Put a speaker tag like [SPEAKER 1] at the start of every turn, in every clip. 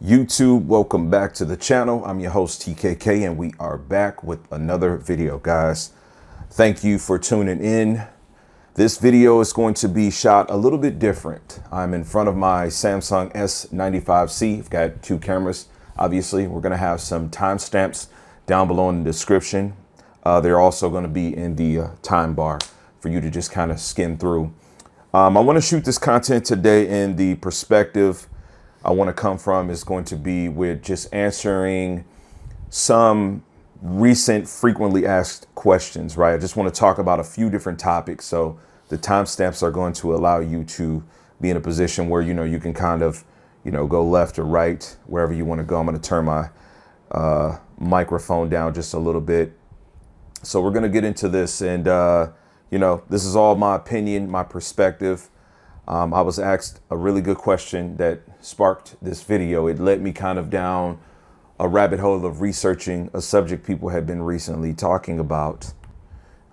[SPEAKER 1] YouTube, welcome back to the channel. I'm your host TKK and we are back with another video, guys. Thank you for tuning in. This video is going to be shot a little bit different. I'm in front of my Samsung S95C. I've got two cameras. Obviously, we're going to have some timestamps down below in the description. They're also going to be in the time bar for you to just kind of skim through. I want to shoot this content today in the perspective I want to come from is going to be with just answering some recent frequently asked questions, right? I just want to talk about a few different topics. So the timestamps are going to allow you to be in a position where, you can kind of, go left or right, wherever you want to go. I'm going to turn my microphone down just a little bit. So we're going to get into this and, this is all my opinion, my perspective. I was asked a really good question that sparked this video. It led me kind of down a rabbit hole of researching a subject people had been recently talking about.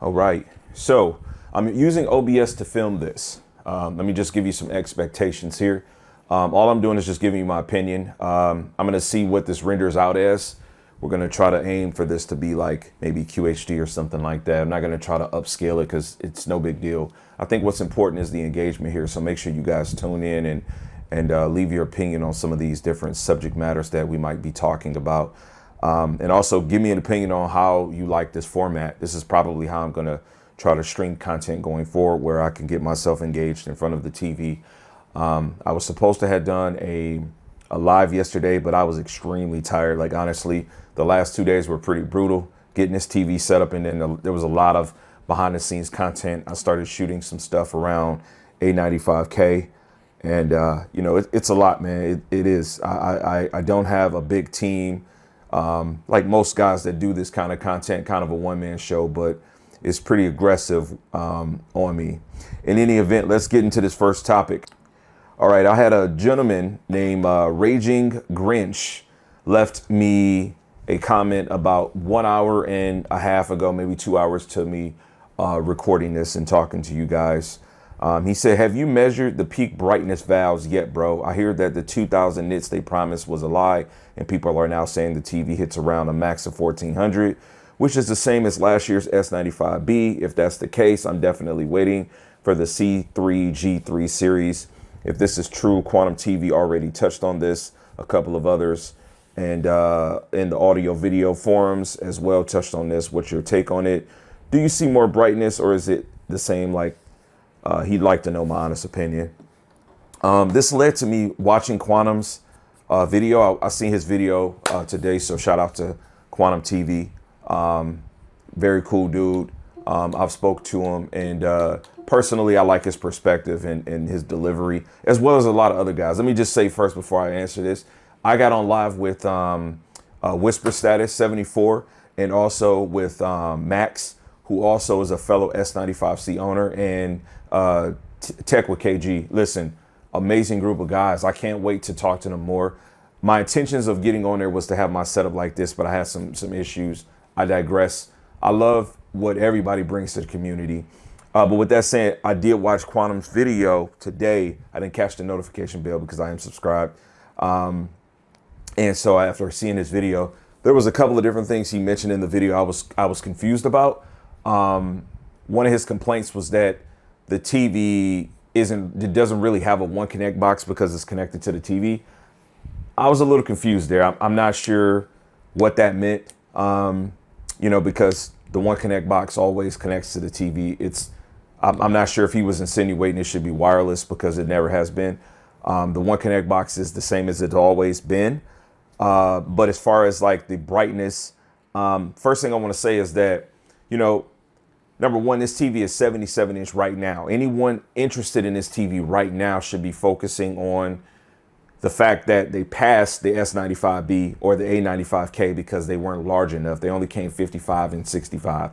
[SPEAKER 1] All right, so I'm using OBS to film this. Let me just give you some expectations here. All I'm doing is just giving you my opinion. I'm going to see what this renders out as. We're going to try to aim for this to be like maybe QHD or something like that. I'm not going to try to upscale it because it's no big deal. I think what's important is the engagement here. So make sure you guys tune in and leave your opinion on some of these different subject matters that we might be talking about. And also give me an opinion on how you like this format. This is probably how I'm going to try to stream content going forward, where I can get myself engaged in front of the TV. I was supposed to have done a live yesterday, but I was extremely tired. Like, honestly, the last 2 days were pretty brutal getting this TV set up. And then there was a lot of behind the scenes content. I started shooting some stuff around A95C and, it's a lot, man. It is. I don't have a big team like most guys that do this kind of content, kind of a one-man show, but it's pretty aggressive on me. In any event, let's get into this first topic. All right, I had a gentleman named Raging Grinch left me a comment about 1 hour and a half ago, maybe 2 hours to me recording this and talking to you guys. He said, have you measured the peak brightness values yet, bro? I hear that the 2000 nits they promised was a lie, and people are now saying the TV hits around a max of 1400, which is the same as last year's S95B. If that's the case, I'm definitely waiting for the C3G3 series. If this is true, Quantum TV already touched on this, a couple of others, and in the audio video forums as well touched on this. What's your take on it? Do you see more brightness, or is it the same? Like, he'd like to know my honest opinion. This led to me watching Quantum's video. I seen his video today, so shout out to Quantum TV. Very cool dude. I've spoke to him, and personally, I like his perspective and his delivery, as well as a lot of other guys. Let me just say first, before I answer this, I got on live with Whisper Status 74 and also with Max, who also is a fellow S95C owner, and Tech with KG. Listen, amazing group of guys. I can't wait to talk to them more. My intentions of getting on there was to have my setup like this, but I had some issues. I digress. I love what everybody brings to the community. But with that said, I did watch Quantum's video today. I didn't catch the notification bell because I am subscribed. And so after seeing this video, there was a couple of different things he mentioned in the video I was confused about. One of his complaints was that the TV doesn't really have a one connect box because it's connected to the TV. I was a little confused there. I'm not sure what that meant, because the one connect box always connects to the TV. I'm not sure if he was insinuating it should be wireless, because it never has been. The one connect box is the same as it's always been. But as far as like the brightness, first thing I want to say is that, number one, this TV is 77 inch right now. Anyone interested in this TV right now should be focusing on the fact that they passed the S95B or the A95C because they weren't large enough. They only came 55 and 65.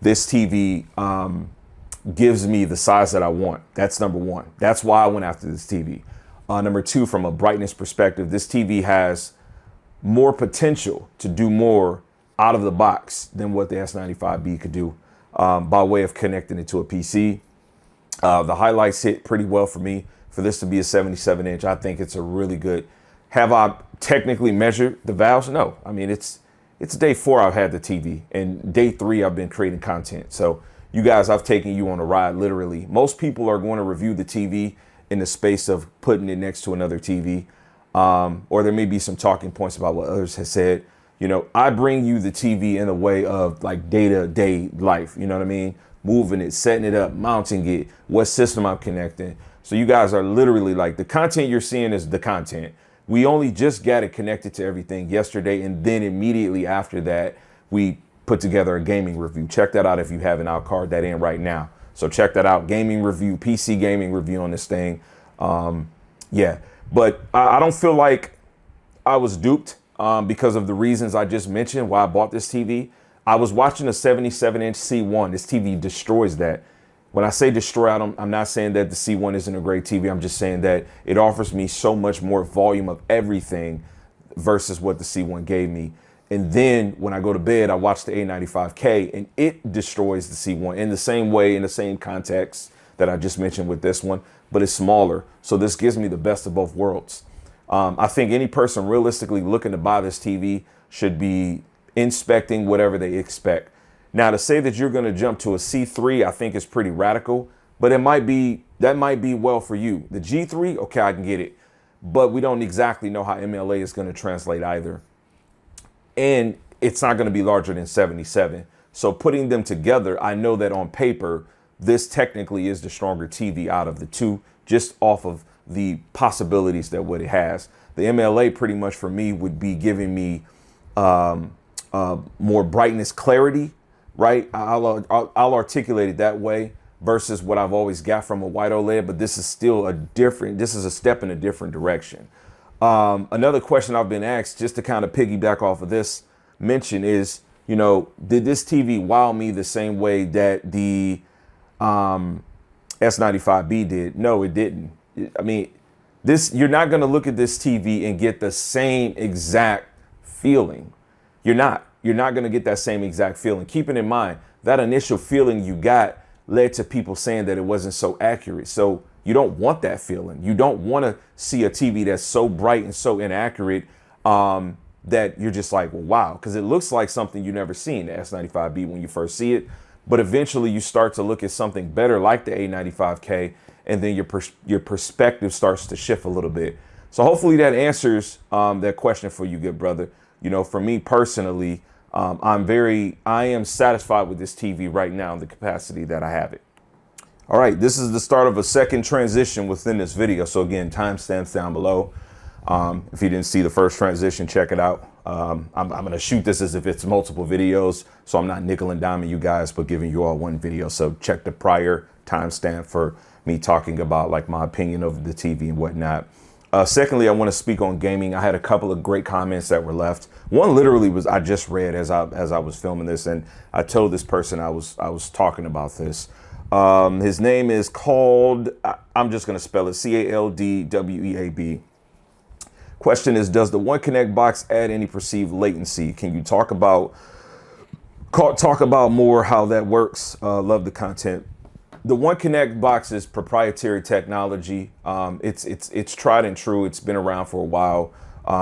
[SPEAKER 1] This TV gives me the size that I want. That's number one. That's why I went after this TV. Number two, from a brightness perspective, this TV has more potential to do more out of the box than what the S95B could do by way of connecting it to a PC. The highlights hit pretty well for me. For this to be a 77 inch, I think it's a really good Have I technically measured the valves? No. I mean, it's day 4 I've had the TV, and day 3 I've been creating content. So you guys, I've taken you on a ride, literally. Most people are going to review the TV in the space of putting it next to another TV. Or there may be some talking points about what others have said. You know, I bring you the TV in a way of like day-to-day life. You know what I mean? Moving it, setting it up, mounting it, what system I'm connecting. So you guys are literally like, the content you're seeing is the content. We only just got it connected to everything yesterday. And then immediately after that, we put together a gaming review. Check that out if you haven't. I'll card that in right now. So check that out. Gaming review, PC gaming review on this thing. Yeah, but I don't feel like I was duped because of the reasons I just mentioned why I bought this TV. I was watching a 77-inch C1. This TV destroys that. When I say destroy, I'm not saying that the C1 isn't a great TV. I'm just saying that it offers me so much more volume of everything versus what the C1 gave me. And then when I go to bed, I watch the A95K and it destroys the C1 in the same way, in the same context that I just mentioned with this one, but it's smaller. So this gives me the best of both worlds. I think any person realistically looking to buy this TV should be inspecting whatever they expect. Now, to say that you're going to jump to a C3, I think is pretty radical, but that might be well for you. The G3, okay, I can get it, but we don't exactly know how MLA is going to translate either. And it's not going to be larger than 77. So putting them together, I know that on paper, this technically is the stronger TV out of the two, just off of the possibilities that what it has. The MLA pretty much for me would be giving me more brightness, clarity, right? I'll articulate it that way versus what I've always got from a white OLED, but this is still this is a step in a different direction. Another question I've been asked, just to kind of piggyback off of this mention, is, you know, did this TV wow me the same way that the S95B did? No, it didn't. I mean, you're not going to look at this TV and get the same exact feeling. You're not going to get that same exact feeling. Keeping in mind that initial feeling you got led to people saying that it wasn't so accurate. So you don't want that feeling. You don't want to see a TV that's so bright and so inaccurate that you're just like, well, wow, because it looks like something you never seen, the S95B, when you first see it. But eventually you start to look at something better like the A95K, and then your perspective starts to shift a little bit. So hopefully that answers that question for you, good brother. You know, for me personally, I am satisfied with this TV right now in the capacity that I have it. All right, this is the start of a second transition within this video. So again, timestamps down below. If you didn't see the first transition, check it out. I'm going to shoot this as if it's multiple videos, so I'm not nickel and diming you guys, but giving you all one video. So check the prior timestamp for me talking about like my opinion of the TV and whatnot. Secondly, I want to speak on gaming. I had a couple of great comments that were left. One literally was I just read as I was filming this, and I told this person I was talking about this. His name is called, I'm just going to spell it, CALDWEAB. Question is, does the One Connect box add any perceived latency? Can you talk about more how that works? Love the content. The One Connect box is proprietary technology. It's tried and true. It's been around for a while.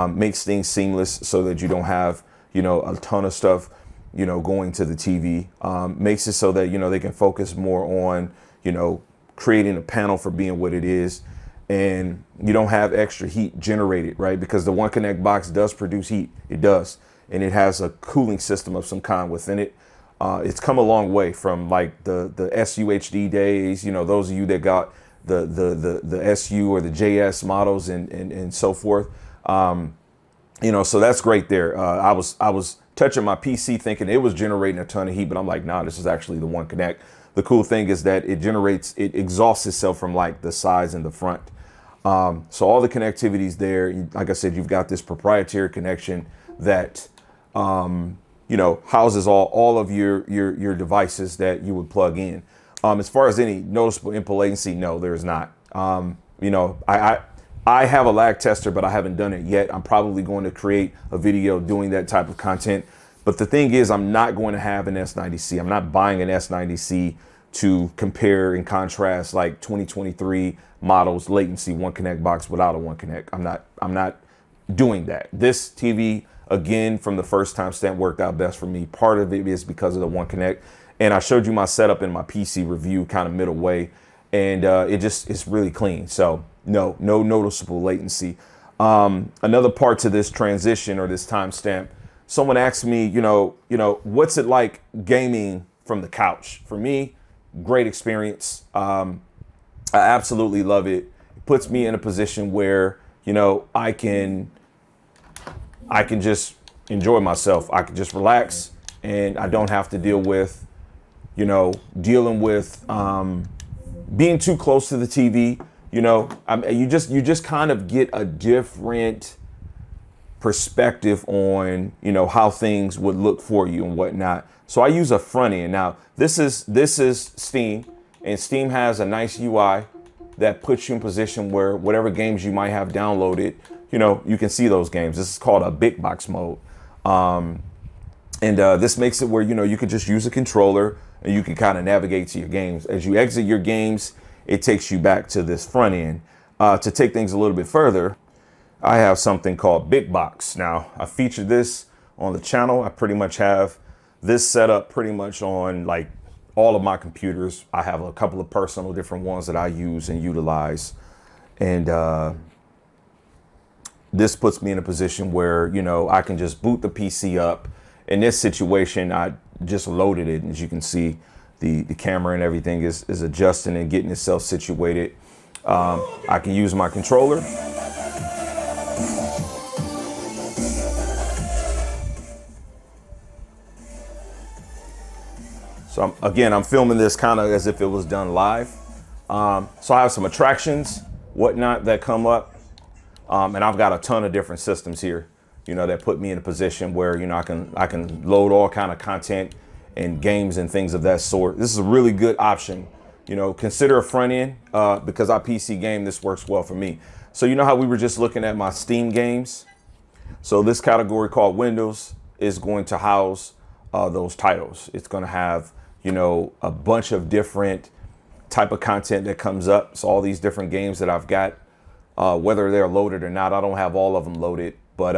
[SPEAKER 1] Makes things seamless so that you don't have, you know, a ton of stuff, you know, going to the TV. Makes it so that, you know, they can focus more on, you know, creating a panel for being what it is. And you don't have extra heat generated, right? Because the One Connect box does produce heat. It does. And it has a cooling system of some kind within it. It's come a long way from like the SUHD days, you know, those of you that got the SU or the JS models and so forth. You know, so that's great there. I was touching my PC thinking it was generating a ton of heat, but I'm like, nah, this is actually the One Connect. The cool thing is that it exhausts itself from like the sides and the front. So all the connectivity's there. Like I said, you've got this proprietary connection that, you know, houses all of your devices that you would plug in. As far as any noticeable input latency, no, there is not. You know, I have a lag tester, but I haven't done it yet. I'm probably going to create a video doing that type of content. But the thing is, I'm not going to have an S90C. I'm not buying an S90C to compare and contrast like 2023 models latency One Connect box without a One Connect. I'm not doing that. This TV, again, from the first timestamp worked out best for me. Part of it is because of the One Connect. And I showed you my setup in my PC review kind of middle way. And it's really clean. So no noticeable latency. Another part to this transition or this timestamp, someone asked me, what's it like gaming from the couch? For me, great experience. I absolutely love it. It puts me in a position where, I can just enjoy myself. I can just relax, and I don't have to deal with, dealing with being too close to the TV. You just kind of get a different perspective on, how things would look for you and whatnot. So I use a front end. Now, this is Steam, and Steam has a nice UI that puts you in position where whatever games you might have downloaded, you can see those games. This is called a big box mode. This makes it where, you can just use a controller and you can kind of navigate to your games. As you exit your games, it takes you back to this front end. To take things a little bit further, I have something called Big Box. Now, I featured this on the channel. I pretty much have this set up pretty much on like all of my computers. I have a couple of personal different ones that I use and utilize. And this puts me in a position where, I can just boot the PC up. In this situation, I just loaded it. As you can see, the camera and everything is adjusting and getting itself situated. I can use my controller. So I'm filming this kind of as if it was done live. So I have some attractions, whatnot that come up. And I've got a ton of different systems here, that put me in a position where, I can load all kind of content and games and things of that sort. This is a really good option. Consider a front end because I PC game, this works well for me. So how we were just looking at my Steam games. So this category called Windows is going to house those titles. It's going to have, a bunch of different type of content that comes up. So all these different games that I've got, whether they're loaded or not, I don't have all of them loaded, but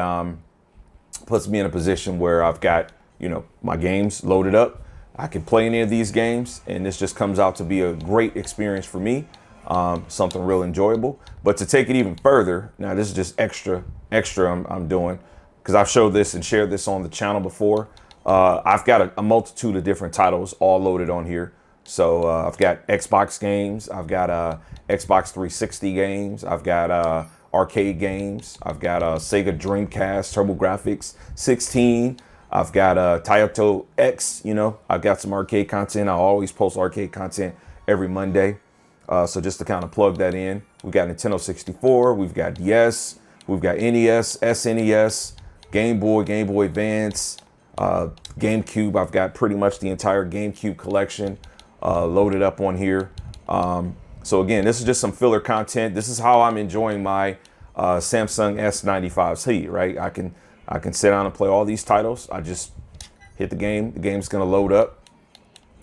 [SPEAKER 1] puts me in a position where I've got, my games loaded up. I can play any of these games, and this just comes out to be a great experience for me. Something real enjoyable. But to take it even further, now this is just extra I'm doing, because I've showed this and shared this on the channel before. I've got a multitude of different titles all loaded on here. So I've got Xbox games, I've got Xbox 360 games, I've got arcade games, I've got Sega Dreamcast, TurboGrafx 16, I've got Taito X, I've got some arcade content. I always post arcade content every Monday. So just to kind of plug that in, we've got Nintendo 64, we've got DS, we've got NES, SNES, Game Boy, Game Boy Advance, GameCube. I've got pretty much the entire GameCube collection loaded up on here. So again, this is just some filler content. This is how I'm enjoying my Samsung S95C, right? I can sit down and play all these titles. I just hit the game's gonna load up.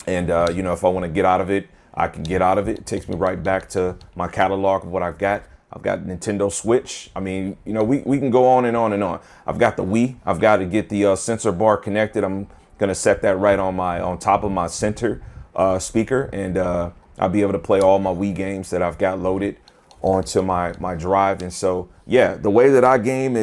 [SPEAKER 1] And if I wanna get out of it, I can get out of it. It takes me right back to my catalog of what I've got. I've got Nintendo Switch. I mean, we can go on and on and on. I've got the Wii. I've got to get the sensor bar connected. I'm gonna set that right on top of my center speaker, and I'll be able to play all my Wii games that I've got loaded onto my drive. And so, yeah, the way that I game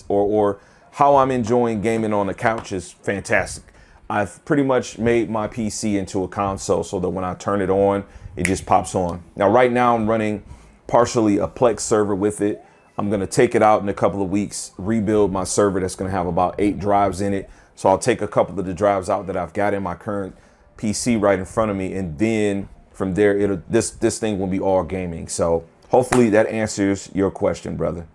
[SPEAKER 1] or how I'm enjoying gaming on the couch is fantastic. I've pretty much made my PC into a console so that when I turn it on, it just pops on. Now, right now I'm running partially a Plex server with it. I'm gonna take it out in a couple of weeks, rebuild my server that's gonna have about 8 drives in it. So I'll take a couple of the drives out that I've got in my current PC right in front of me, and then from there, this thing will be all gaming. So hopefully that answers your question, brother.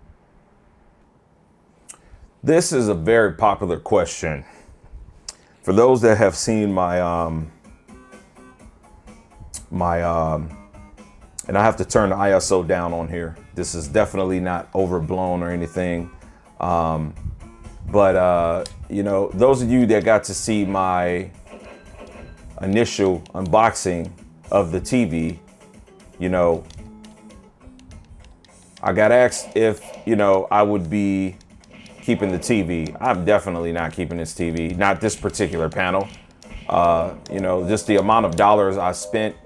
[SPEAKER 1] This is a very popular question. For those that have seen my and I have to turn the ISO down on here. This is definitely not overblown or anything. But those of you that got to see my initial unboxing of the TV, I got asked if, you know, I would be keeping the TV. I'm definitely not keeping this TV, not this particular panel. You know, just the amount of dollars I spent.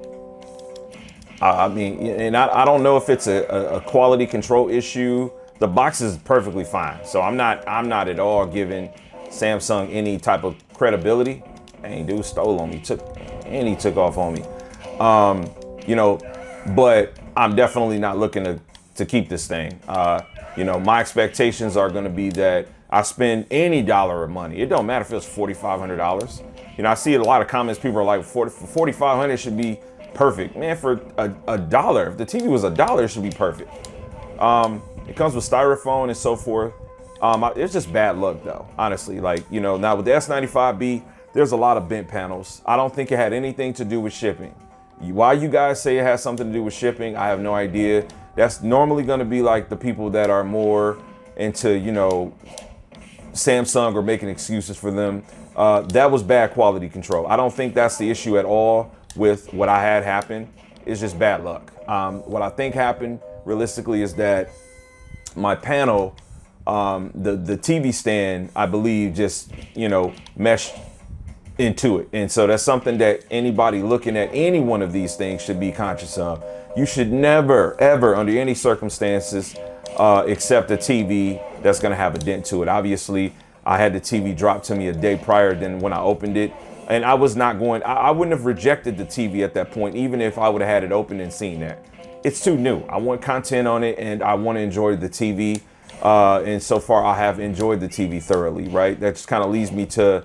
[SPEAKER 1] I mean, and I don't know if it's a quality control issue. The box is perfectly fine. So I'm not at all giving Samsung any type of credibility. Dang, dude stole on me, took off on me. You know, but I'm definitely not looking to keep this thing. You know, my expectations are going to be that I spend any dollar of money. It don't matter if it's $4,500. You know, I see a lot of comments. People are like, $4,500 should be perfect. Man, for a dollar, if the TV was $1, it should be perfect. It comes with styrofoam and so forth. It's just bad luck though, honestly. Like, you know, now with the S95B, there's a lot of bent panels. I don't think it had anything to do with shipping. Why you guys say it has something to do with shipping, I have no idea. That's normally going to be like the people that are more into, you know, Samsung or making excuses for them. That was bad quality control. I don't think that's the issue at all with what I had happen. It's just bad luck. What I think happened realistically is that my panel, the TV stand, I believe just, you know, meshed into it. And so that's something that anybody looking at any one of these things should be conscious of. You should never, ever, under any circumstances, accept a TV that's going to have a dent to it. Obviously, I had the TV dropped to me a day prior than when I opened it. And I was not going, I wouldn't have rejected the TV at that point, even if I would have had it open and seen that. It's too new. I want content on it and I want to enjoy the TV. And so far, I have enjoyed the TV thoroughly, right? That just kind of leads me to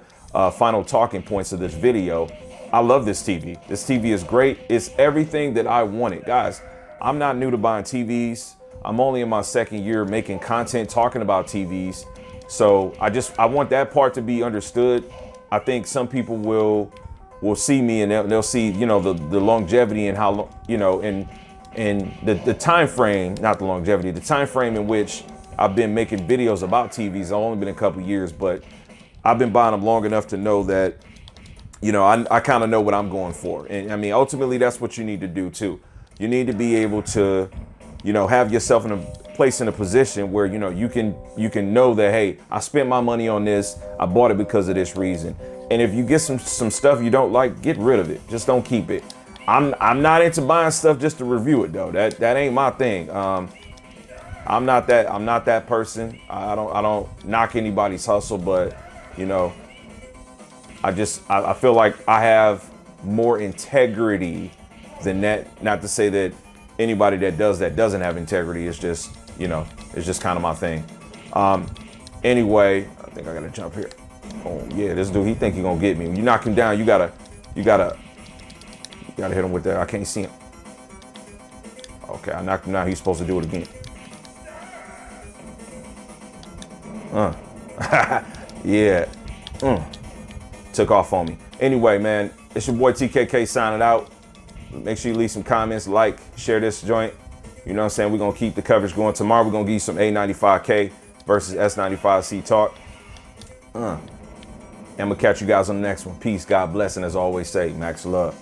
[SPEAKER 1] final talking points of this video. I love this TV. This TV is great. It's everything that I wanted. Guys, I'm not new to buying TVs. I'm only in my second year making content talking about TVs. So I want that part to be understood. I think some people will see me and they'll see, you know, the longevity and how, you know, and the time frame, not the longevity, the time frame in which I've been making videos about TVs. It's only been a couple years, but I've been buying them long enough to know that, you know, I kind of know what I'm going for. And I mean, ultimately, that's what you need to do too. You need to be able to, you know, have yourself in a place, in a position where, you know, you can know that, hey, I spent my money on this. I bought it because of this reason. And if you get some stuff you don't like, get rid of it. Just don't keep it. I'm not into buying stuff just to review it though. That ain't my thing. I'm not that person. I don't knock anybody's hustle, but you know, I feel like I have more integrity than that. Not to say that anybody that doesn't have integrity. It's just, you know, it's just kind of my thing. Anyway, I think I gotta jump here. Oh yeah, this dude, he think he gonna get me. When you knock him down, you gotta hit him with that. I can't see him. Okay, I knocked him down. He's supposed to do it again. Yeah. Took off on me. Anyway, man, it's your boy TKK signing out. Make sure you leave some comments, like, share this joint. You know what I'm saying? We're going to keep the coverage going. Tomorrow, we're going to give you some A95K versus S95C talk. And I'm going to catch you guys on the next one. Peace, God bless, and as I always say, max love.